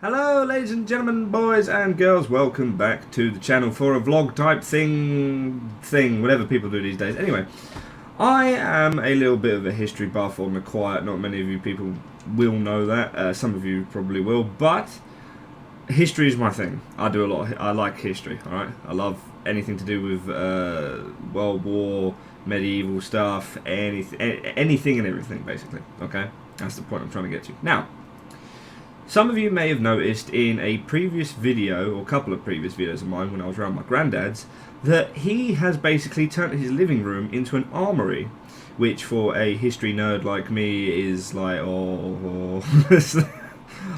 Hello ladies and gentlemen, boys and girls, welcome back to the channel for a vlog type thing, whatever people do these days. Anyway, I am a little bit of a history buff or McCoy. Not many of you people will know that, some of you probably will, but history is my thing. I do a lot, I like history, alright? I love anything to do with World War, medieval stuff, anything and everything basically, okay? That's the point I'm trying to get to. Now, some of you may have noticed in a previous video, or a couple of previous videos of mine when I was around my granddad's, that he has basically turned his living room into an armory, which for a history nerd like me is like, oh.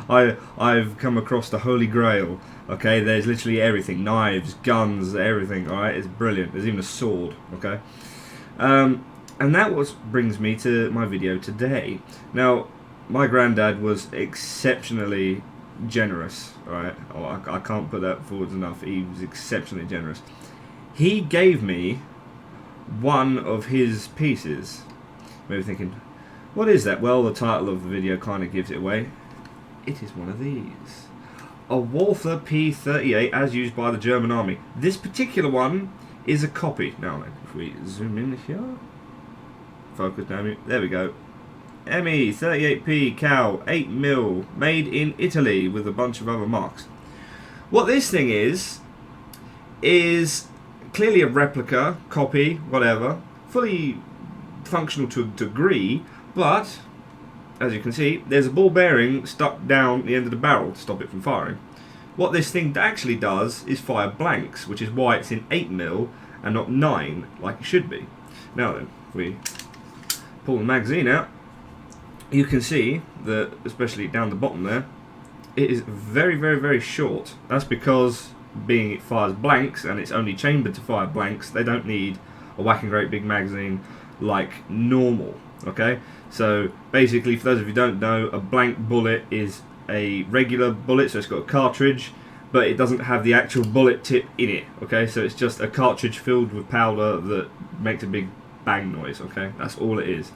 I've come across the Holy Grail, okay? There's literally everything, knives, guns, everything, alright? It's brilliant. There's even a sword, okay? And that brings me to my video today. Now, my granddad was exceptionally generous, alright? Oh, I can't put that forward enough. He was exceptionally generous. He gave me one of his pieces. Maybe thinking, what is that? Well, the title of the video kind of gives it away. It is one of these. A Walther p38 as used by the German army. This particular one is a copy. Now, if we zoom in here. Focus down. There we go. ME 38p cow 8mm made in Italy with a bunch of other marks. What this thing is clearly a replica, copy, whatever, fully functional to a degree, but as you can see there's a ball bearing stuck down the end of the barrel to stop it from firing. What this thing actually does is fire blanks, which is why it's in 8mm and not 9 like it should be. Now then, if we pull the magazine out, you can see that, especially down the bottom there, it is very, very, very short. That's because, being it fires blanks and it's only chambered to fire blanks, they don't need a whacking great big magazine like normal, okay? So basically, for those of you who don't know, a blank bullet is a regular bullet, so it's got a cartridge, but it doesn't have the actual bullet tip in it, okay? So it's just a cartridge filled with powder that makes a big bang noise, okay? That's all it is.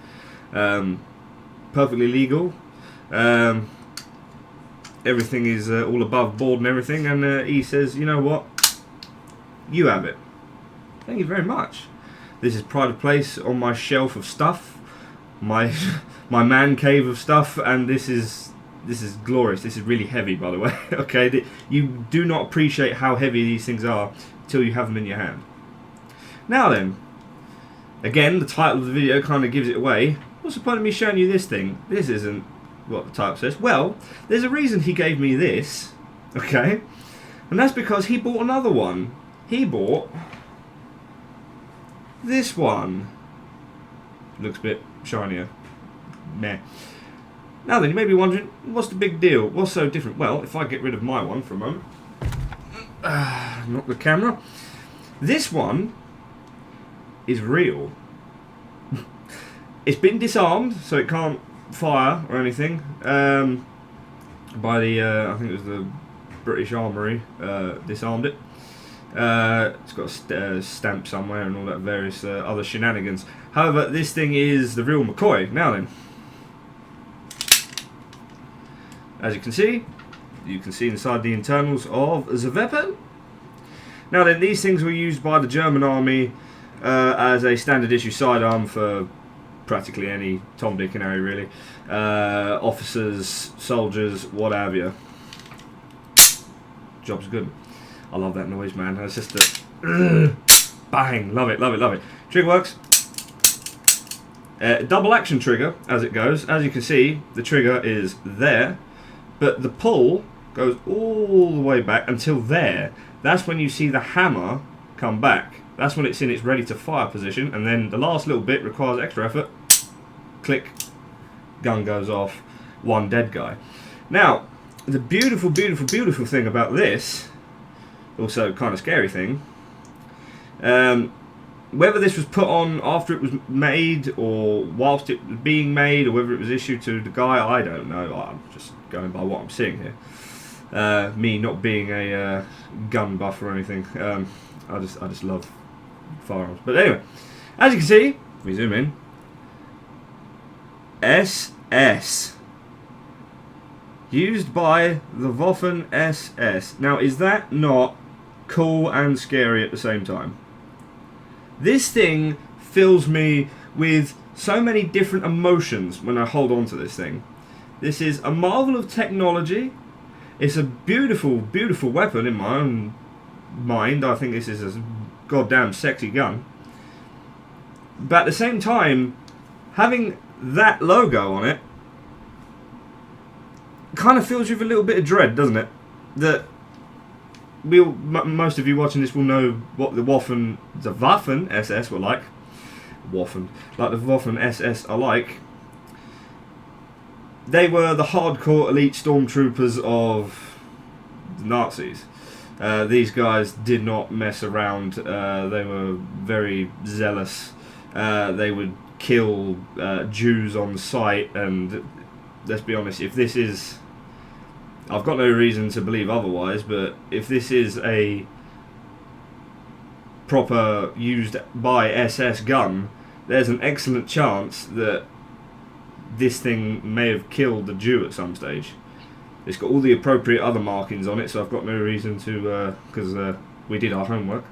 Perfectly legal. Everything is all above board and everything, and he says, you know what, you have it. Thank you very much. This is pride of place on my shelf of stuff, my man cave of stuff, and this is glorious. This is really heavy, by the way. Okay, you do not appreciate how heavy these things are until you have them in your hand. Now then, again, the title of the video kind of gives it away. What's the point of me showing you this thing? This isn't what the title says. Well, there's a reason he gave me this, okay? And that's because he bought another one. He bought this one. Looks a bit shinier. Meh. Now then, you may be wondering, what's the big deal? What's so different? Well, if I get rid of my one for a moment. Knock the camera. This one is real. It's been disarmed, so it can't fire or anything. By the, I think it was the British Armoury, disarmed it. It's got a stamp somewhere and all that various other shenanigans. However, this thing is the real McCoy. Now then, as you can see inside the internals of the weapon. Now then, these things were used by the German army as a standard issue sidearm for practically any Tom, Dick and Harry, really. Officers, soldiers, what have you. Job's good. I love that noise, man. It's just a bang. Love it, love it, love it. Trigger works. Double action trigger as it goes. As you can see, the trigger is there, but the pull goes all the way back until there. That's when you see the hammer come back. That's when it's in its ready to fire position, and then the last little bit requires extra effort. Click, gun goes off, one dead guy. Now, the beautiful, beautiful, beautiful thing about this, also kind of scary thing, whether this was put on after it was made or whilst it was being made, or whether it was issued to the guy, I don't know. I'm just going by what I'm seeing here. Me not being a gun buff or anything. I just love firearms. But anyway, as you can see, if we zoom in, SS. Used by the Waffen SS. Now, is that not cool and scary at the same time? This thing fills me with so many different emotions when I hold on to this thing. This is a marvel of technology. It's a beautiful, beautiful weapon in my own mind. I think this is a goddamn sexy gun. But at the same time, having that logo on it kind of fills you with a little bit of dread, doesn't it? That most of you watching this will know what the Waffen SS were like. Waffen, like the Waffen SS are like. They were the hardcore elite stormtroopers of the Nazis. These guys did not mess around. They were very zealous. They would kill Jews on sight, and let's be honest, if this is... I've got no reason to believe otherwise, but if this is a proper used by SS gun, there's an excellent chance that this thing may have killed the Jew at some stage. It's got all the appropriate other markings on it, so I've got no reason to, because we did our homework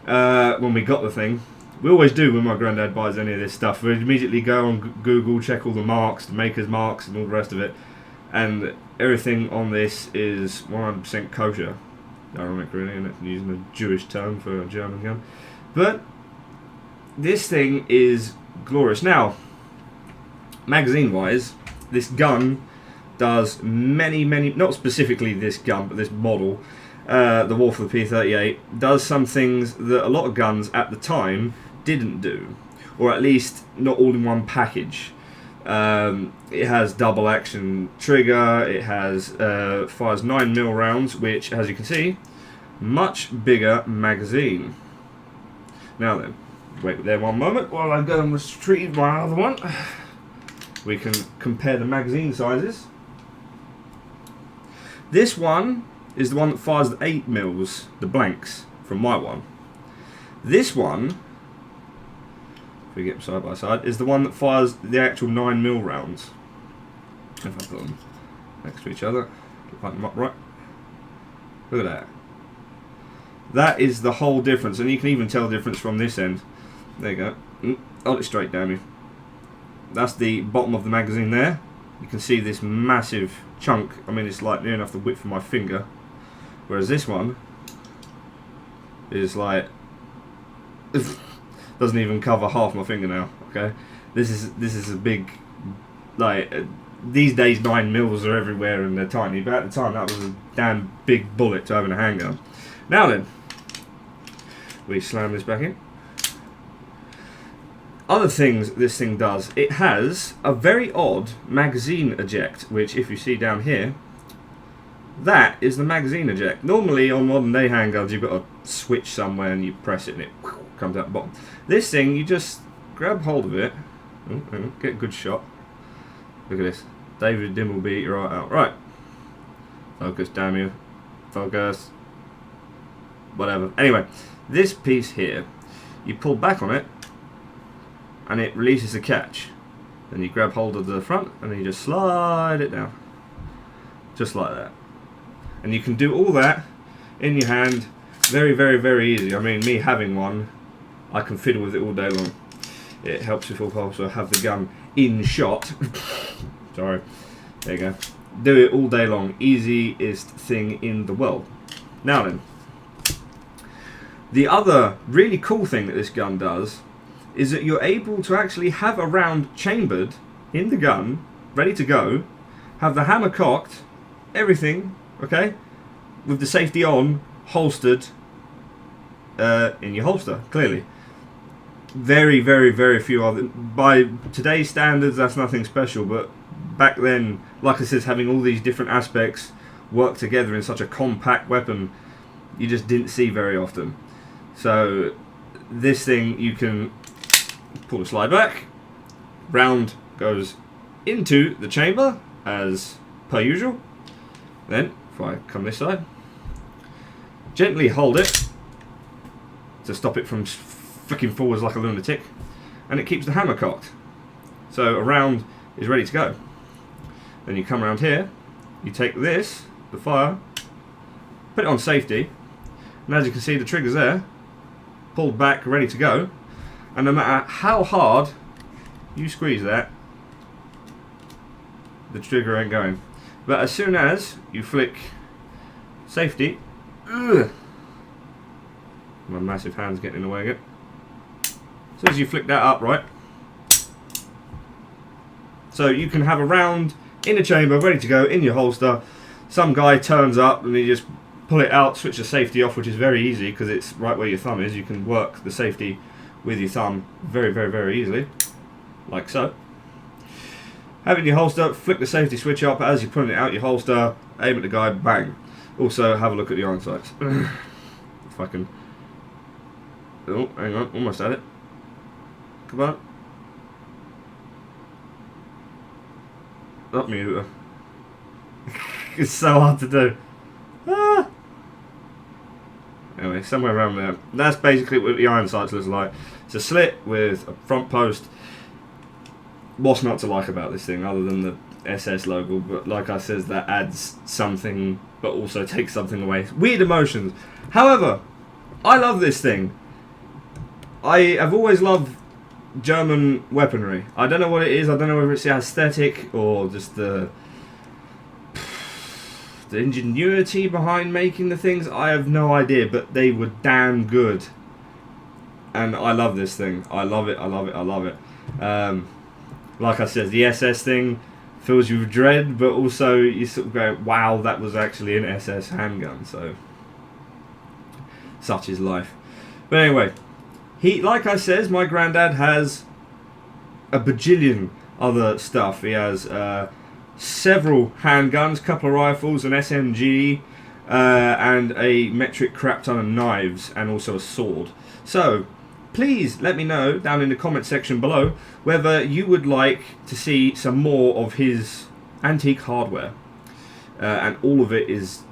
when we got the thing. We always do when my granddad buys any of this stuff. We immediately go on Google, check all the marks, the maker's marks and all the rest of it, and everything on this is 100% kosher. Ironic really, isn't it? Using a Jewish term for a German gun. But this thing is glorious. Now, magazine wise, this gun does many, not specifically this gun, but this model, the Walther p38, does some things that a lot of guns at the time didn't do, or at least not all in one package. It has double action trigger, it has fires 9mm rounds, which, as you can see, much bigger magazine. Now then, wait there one moment while I go and retrieve my other one. We can compare the magazine sizes. This one is the one that fires the 8mm, the blanks, from my one. This one, if we get them side by side, is the one that fires the actual 9mm rounds. If I put them next to each other, line them up right. Look at that. That is the whole difference, and you can even tell the difference from this end. There you go. Hold it straight, damn you. That's the bottom of the magazine there. You can see this massive chunk. I mean, it's like near enough the width of my finger. Whereas this one is like doesn't even cover half my fingernail. Okay, this is a big, like, these days 9mm are everywhere and they're tiny, but at the time that was a damn big bullet to have in a handgun. Now then, we slam this back in. Other things this thing does, it has a very odd magazine eject, which if you see down here, that is the magazine eject. Normally on modern day handguns you've got a switch somewhere and you press it and it comes out the bottom. This thing, you just grab hold of it, get a good shot. Look at this, David Dim will beat you right out. Right, focus, damn you, focus, whatever. Anyway, this piece here, you pull back on it and it releases the catch. Then you grab hold of the front and then you just slide it down. Just like that. And you can do all that in your hand very, very, very easy. I mean, me having one, I can fiddle with it all day long. It helps if I also have the gun in shot. Sorry. There you go. Do it all day long. Easiest thing in the world. Now then, the other really cool thing that this gun does is that you're able to actually have a round chambered in the gun, ready to go, have the hammer cocked, everything, okay, with the safety on, holstered in your holster, clearly. Very, very, very few other, by today's standards, that's nothing special, but back then, like I said, having all these different aspects work together in such a compact weapon, you just didn't see very often. So this thing, you can pull the slide back, round goes into the chamber as per usual. Then if I come this side, gently hold it to stop it from flicking forwards like a lunatic, and it keeps the hammer cocked, so a round is ready to go. Then you come around here, you take this, the fire, put it on safety, and as you can see the trigger's there, pulled back, ready to go, and no matter how hard you squeeze that, the trigger ain't going. But as soon as you flick safety, ugh, my massive hand's getting in the way again. So as you flick that up, right, so you can have a round in the chamber ready to go in your holster. Some guy turns up and you just pull it out, switch the safety off, which is very easy because it's right where your thumb is. You can work the safety with your thumb very, very, very easily, like so. Have it in your holster, flick the safety switch up as you're pulling it out your holster, aim at the guy, bang. Also, have a look at the iron sights. If I can... Oh, hang on, almost had it. Come on. Not mute. It's so hard to do. Ah. Anyway, somewhere around there. That's basically what the iron sights looks like. It's a slit with a front post. What's not to like about this thing other than the SS logo? But like I said, that adds something but also takes something away. Weird emotions. However, I love this thing. I have always loved German weaponry. I don't know what it is. I don't know whether it's the aesthetic or just the ingenuity behind making the things. I have no idea, but they were damn good. And I love this thing. I love it. I love it. I love it. Like I said, the SS thing fills you with dread, but also you sort of go, wow, that was actually an SS handgun. So, such is life. But anyway, like I says, my granddad has a bajillion other stuff. He has several handguns, couple of rifles, an SMG, and a metric crap ton of knives, and also a sword. So, please let me know down in the comment section below whether you would like to see some more of his antique hardware. And all of it is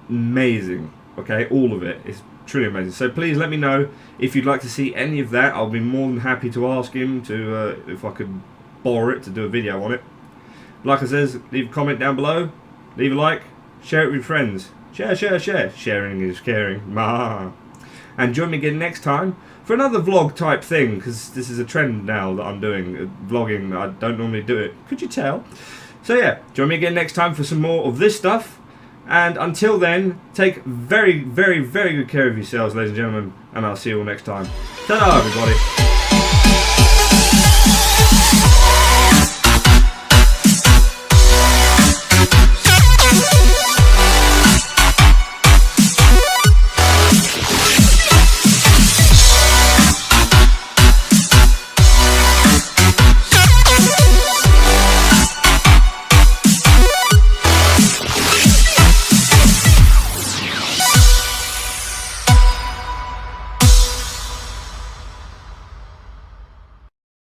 amazing, okay? All of it is truly amazing. So please let me know if you'd like to see any of that. I'll be more than happy to ask him to if I could borrow it to do a video on it. Like I says, leave a comment down below, leave a like, share it with your friends. Share, share, share. Sharing is caring. Ma. And join me again next time for another vlog type thing, because this is a trend now that I'm doing, vlogging. I don't normally do it. Could you tell? So yeah, join me again next time for some more of this stuff. And until then, take very, very, very good care of yourselves, ladies and gentlemen, and I'll see you all next time. Ta-da, everybody.